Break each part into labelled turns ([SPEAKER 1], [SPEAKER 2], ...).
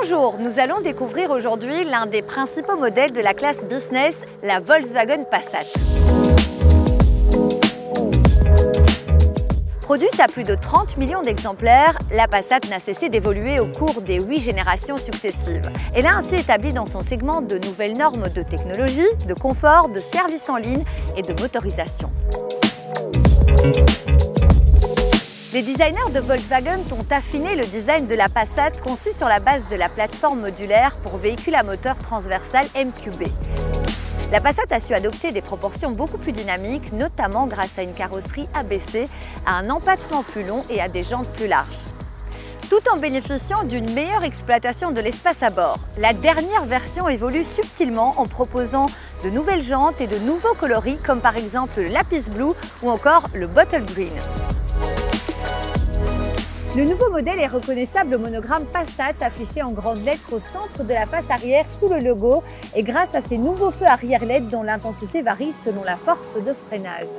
[SPEAKER 1] Bonjour, nous allons découvrir aujourd'hui l'un des principaux modèles de la classe business, la Volkswagen Passat. Produite à plus de 30 millions d'exemplaires, la Passat n'a cessé d'évoluer au cours des 8 générations successives. Elle a ainsi établi dans son segment de nouvelles normes de technologie, de confort, de services en ligne et de motorisation. Les designers de Volkswagen ont affiné le design de la Passat conçu sur la base de la plateforme modulaire pour véhicule à moteur transversal MQB. La Passat a su adopter des proportions beaucoup plus dynamiques, notamment grâce à une carrosserie abaissée, à un empattement plus long et à des jantes plus larges. Tout en bénéficiant d'une meilleure exploitation de l'espace à bord, la dernière version évolue subtilement en proposant de nouvelles jantes et de nouveaux coloris comme par exemple le Lapis Blue ou encore le Bottle Green. Le nouveau modèle est reconnaissable au monogramme Passat affiché en grandes lettres au centre de la face arrière sous le logo et grâce à ses nouveaux feux arrière LED dont l'intensité varie selon la force de freinage.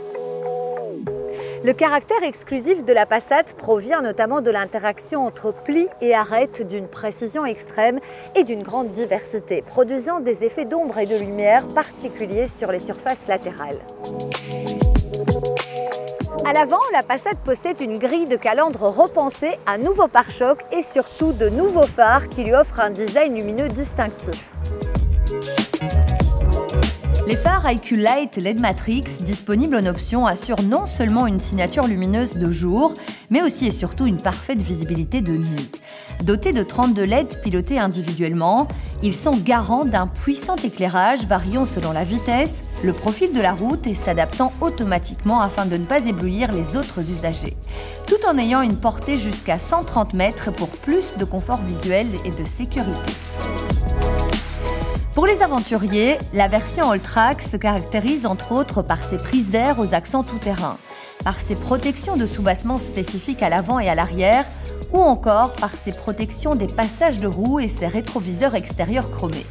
[SPEAKER 1] Le caractère exclusif de la Passat provient notamment de l'interaction entre plis et arêtes d'une précision extrême et d'une grande diversité, produisant des effets d'ombre et de lumière particuliers sur les surfaces latérales. À l'avant, la Passat possède une grille de calandre repensée, un nouveau pare-choc et surtout de nouveaux phares qui lui offrent un design lumineux distinctif. Les phares IQ Light LED Matrix, disponibles en option, assurent non seulement une signature lumineuse de jour, mais aussi et surtout une parfaite visibilité de nuit. Dotés de 32 LED pilotés individuellement, ils sont garants d'un puissant éclairage variant selon la vitesse, le profil de la route et s'adaptant automatiquement afin de ne pas éblouir les autres usagers, tout en ayant une portée jusqu'à 130 mètres pour plus de confort visuel et de sécurité. Pour les aventuriers, la version All-Track se caractérise entre autres par ses prises d'air aux accents tout-terrain, par ses protections de soubassement spécifiques à l'avant et à l'arrière, ou encore par ses protections des passages de roues et ses rétroviseurs extérieurs chromés.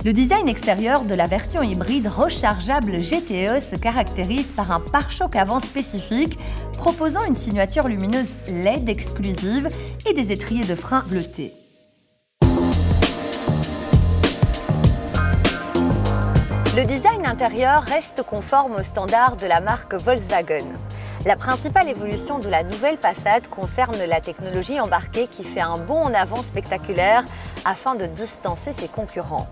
[SPEAKER 1] Le design extérieur de la version hybride rechargeable GTE se caractérise par un pare-choc avant spécifique, proposant une signature lumineuse LED exclusive et des étriers de frein bleutés. Le design intérieur reste conforme aux standards de la marque Volkswagen. La principale évolution de la nouvelle Passat concerne la technologie embarquée qui fait un bond en avant spectaculaire afin de distancer ses concurrents.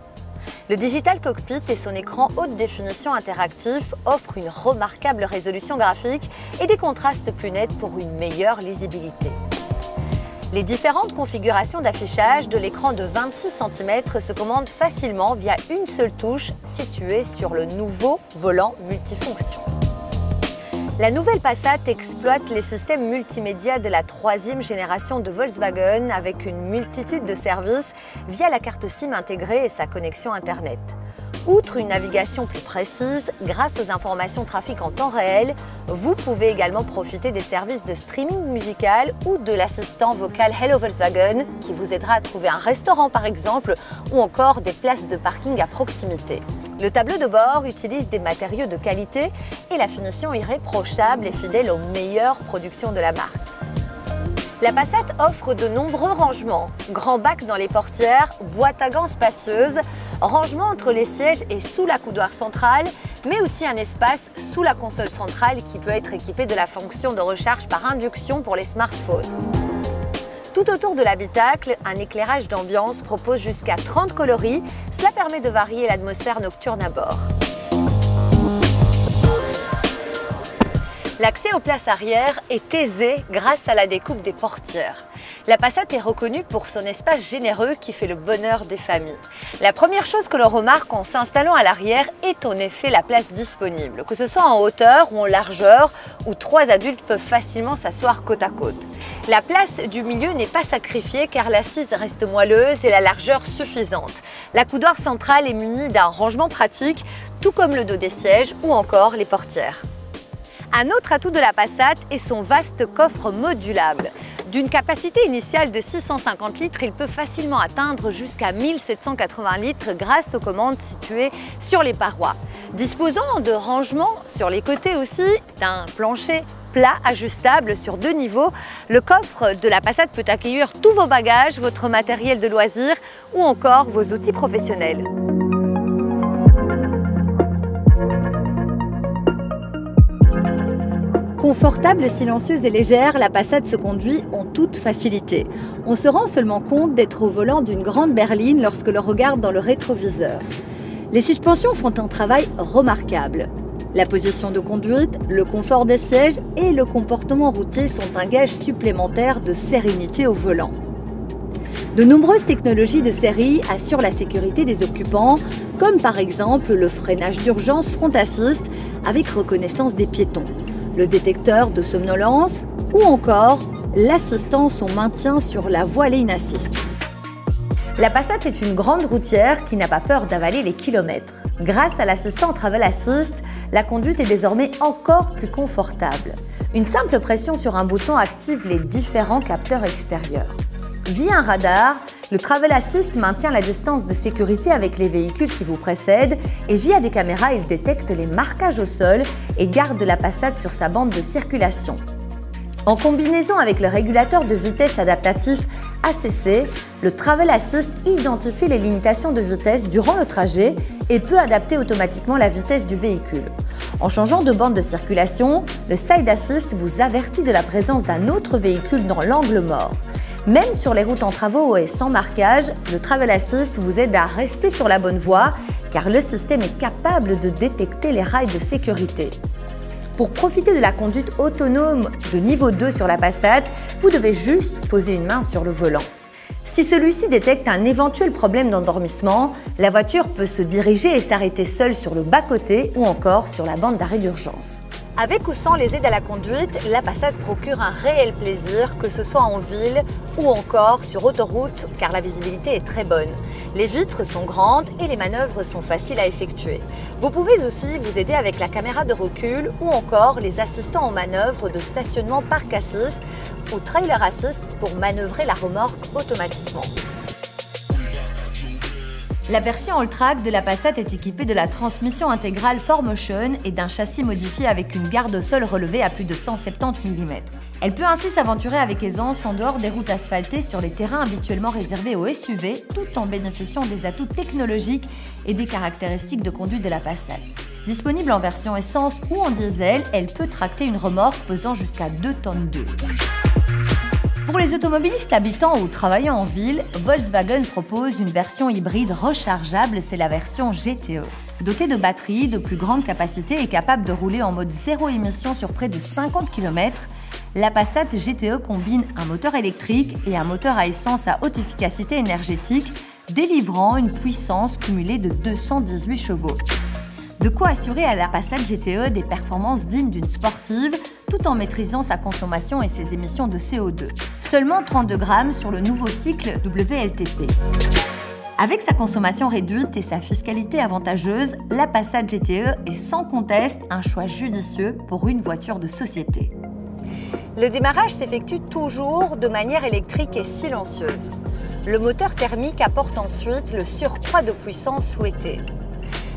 [SPEAKER 1] Le Digital Cockpit et son écran haute définition interactif offrent une remarquable résolution graphique et des contrastes plus nets pour une meilleure lisibilité. Les différentes configurations d'affichage de l'écran de 26 cm se commandent facilement via une seule touche située sur le nouveau volant multifonction. La nouvelle Passat exploite les systèmes multimédia de la 3e génération de Volkswagen avec une multitude de services via la carte SIM intégrée et sa connexion Internet. Outre une navigation plus précise, grâce aux informations trafic en temps réel, vous pouvez également profiter des services de streaming musical ou de l'assistant vocal Hello Volkswagen qui vous aidera à trouver un restaurant par exemple ou encore des places de parking à proximité. Le tableau de bord utilise des matériaux de qualité et la finition irréprochable et fidèle aux meilleures productions de la marque. La Passat offre de nombreux rangements, grand bac dans les portières, boîte à gants spacieuse, rangement entre les sièges et sous l'accoudoir central, mais aussi un espace sous la console centrale qui peut être équipé de la fonction de recharge par induction pour les smartphones. Tout autour de l'habitacle, un éclairage d'ambiance propose jusqu'à 30 coloris, cela permet de varier l'atmosphère nocturne à bord. L'accès aux places arrière est aisé grâce à la découpe des portières. La Passat est reconnue pour son espace généreux qui fait le bonheur des familles. La première chose que l'on remarque en s'installant à l'arrière est en effet la place disponible, que ce soit en hauteur ou en largeur, où 3 adultes peuvent facilement s'asseoir côte à côte. La place du milieu n'est pas sacrifiée car l'assise reste moelleuse et la largeur suffisante. L'accoudoir central est muni d'un rangement pratique, tout comme le dos des sièges ou encore les portières. Un autre atout de la Passat est son vaste coffre modulable. D'une capacité initiale de 650 litres, il peut facilement atteindre jusqu'à 1780 litres grâce aux commandes situées sur les parois. Disposant de rangements sur les côtés aussi, d'un plancher plat ajustable sur 2 niveaux, le coffre de la Passat peut accueillir tous vos bagages, votre matériel de loisirs ou encore vos outils professionnels. Confortable, silencieuse et légère, la Passat se conduit en toute facilité. On se rend seulement compte d'être au volant d'une grande berline lorsque l'on regarde dans le rétroviseur. Les suspensions font un travail remarquable. La position de conduite, le confort des sièges et le comportement routier sont un gage supplémentaire de sérénité au volant. De nombreuses technologies de série assurent la sécurité des occupants, comme par exemple le freinage d'urgence front assist avec reconnaissance des piétons, le détecteur de somnolence ou encore l'assistance au maintien sur la voie lane assist. La Passat est une grande routière qui n'a pas peur d'avaler les kilomètres. Grâce à l'assistant Travel Assist, la conduite est désormais encore plus confortable. Une simple pression sur un bouton active les différents capteurs extérieurs. Via un radar, le Travel Assist maintient la distance de sécurité avec les véhicules qui vous précèdent et via des caméras, il détecte les marquages au sol et garde la Passat sur sa bande de circulation. En combinaison avec le régulateur de vitesse adaptatif ACC, le Travel Assist identifie les limitations de vitesse durant le trajet et peut adapter automatiquement la vitesse du véhicule. En changeant de bande de circulation, le Side Assist vous avertit de la présence d'un autre véhicule dans l'angle mort. Même sur les routes en travaux et sans marquage, le Travel Assist vous aide à rester sur la bonne voie car le système est capable de détecter les rails de sécurité. Pour profiter de la conduite autonome de niveau 2 sur la Passat, vous devez juste poser une main sur le volant. Si celui-ci détecte un éventuel problème d'endormissement, la voiture peut se diriger et s'arrêter seule sur le bas-côté ou encore sur la bande d'arrêt d'urgence. Avec ou sans les aides à la conduite, la Passat procure un réel plaisir, que ce soit en ville ou encore sur autoroute, car la visibilité est très bonne. Les vitres sont grandes et les manœuvres sont faciles à effectuer. Vous pouvez aussi vous aider avec la caméra de recul ou encore les assistants aux manœuvres de stationnement Park Assist ou Trailer Assist pour manœuvrer la remorque automatiquement. La version all-track de la Passat est équipée de la transmission intégrale 4Motion et d'un châssis modifié avec une garde au sol relevée à plus de 170 mm. Elle peut ainsi s'aventurer avec aisance en dehors des routes asphaltées sur les terrains habituellement réservés aux SUV, tout en bénéficiant des atouts technologiques et des caractéristiques de conduite de la Passat. Disponible en version essence ou en diesel, elle peut tracter une remorque pesant jusqu'à 2,2 tonnes. Pour les automobilistes habitant ou travaillant en ville, Volkswagen propose une version hybride rechargeable, c'est la version GTE. Dotée de batteries de plus grande capacité et capable de rouler en mode zéro émission sur près de 50 km, la Passat GTE combine un moteur électrique et un moteur à essence à haute efficacité énergétique, délivrant une puissance cumulée de 218 chevaux. De quoi assurer à la Passat GTE des performances dignes d'une sportive, tout en maîtrisant sa consommation et ses émissions de CO2. Seulement 32 grammes sur le nouveau cycle WLTP. Avec sa consommation réduite et sa fiscalité avantageuse, la Passat GTE est sans conteste un choix judicieux pour une voiture de société. Le démarrage s'effectue toujours de manière électrique et silencieuse. Le moteur thermique apporte ensuite le surcroît de puissance souhaité.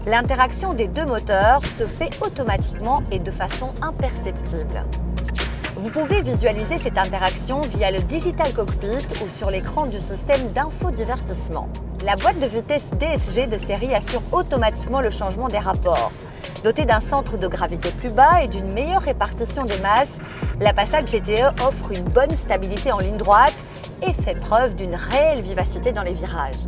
[SPEAKER 1] L'interaction des deux moteurs se fait automatiquement et de façon imperceptible. Vous pouvez visualiser cette interaction via le Digital Cockpit ou sur l'écran du système d'infodivertissement. La boîte de vitesse DSG de série assure automatiquement le changement des rapports. Dotée d'un centre de gravité plus bas et d'une meilleure répartition des masses, la Passat GTE offre une bonne stabilité en ligne droite et fait preuve d'une réelle vivacité dans les virages.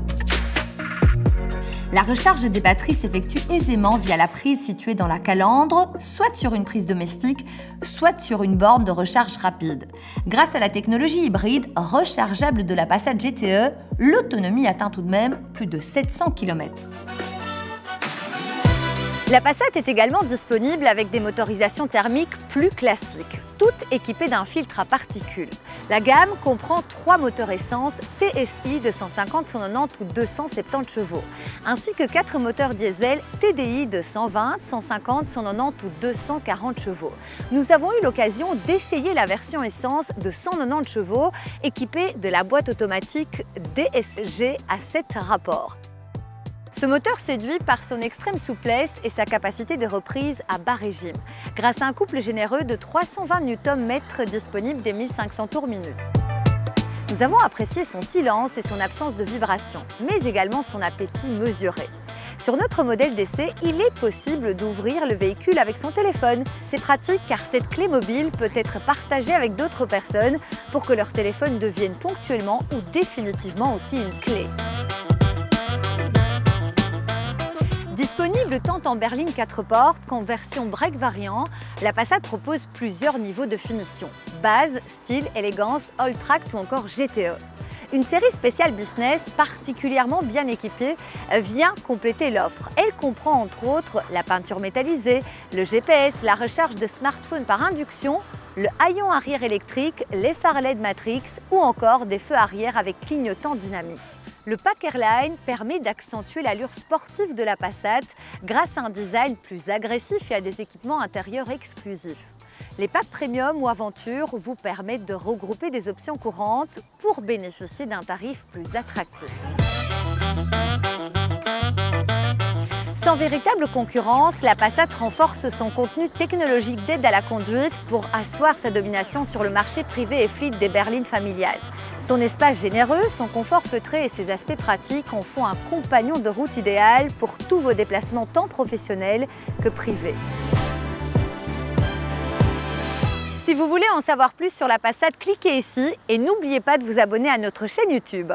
[SPEAKER 1] La recharge des batteries s'effectue aisément via la prise située dans la calandre, soit sur une prise domestique, soit sur une borne de recharge rapide. Grâce à la technologie hybride rechargeable de la Passat GTE, l'autonomie atteint tout de même plus de 700 km. La Passat est également disponible avec des motorisations thermiques plus classiques, toutes équipées d'un filtre à particules. La gamme comprend 3 moteurs essence TSI de 150, 190 ou 270 chevaux, ainsi que 4 moteurs diesel TDI de 120, 150, 190 ou 240 chevaux. Nous avons eu l'occasion d'essayer la version essence de 190 chevaux équipée de la boîte automatique DSG à 7 rapports. Ce moteur séduit par son extrême souplesse et sa capacité de reprise à bas régime, grâce à un couple généreux de 320 Nm disponible dès 1500 tours minute. Nous avons apprécié son silence et son absence de vibration, mais également son appétit mesuré. Sur notre modèle d'essai, il est possible d'ouvrir le véhicule avec son téléphone. C'est pratique car cette clé mobile peut être partagée avec d'autres personnes pour que leur téléphone devienne ponctuellement ou définitivement aussi une clé. Disponible tant en berline 4 portes qu'en version break variant, la Passat propose plusieurs niveaux de finition: base, style, élégance, all track ou encore GTE. Une série spéciale business particulièrement bien équipée vient compléter l'offre. Elle comprend entre autres la peinture métallisée, le GPS, la recharge de smartphone par induction, le haillon arrière électrique, les phares LED Matrix ou encore des feux arrière avec clignotant dynamique. Le pack Airline permet d'accentuer l'allure sportive de la Passat grâce à un design plus agressif et à des équipements intérieurs exclusifs. Les packs Premium ou Aventure vous permettent de regrouper des options courantes pour bénéficier d'un tarif plus attractif. Sans véritable concurrence, la Passat renforce son contenu technologique d'aide à la conduite pour asseoir sa domination sur le marché privé et fleet des berlines familiales. Son espace généreux, son confort feutré et ses aspects pratiques en font un compagnon de route idéal pour tous vos déplacements tant professionnels que privés. Si vous voulez en savoir plus sur la Passat, cliquez ici et n'oubliez pas de vous abonner à notre chaîne YouTube.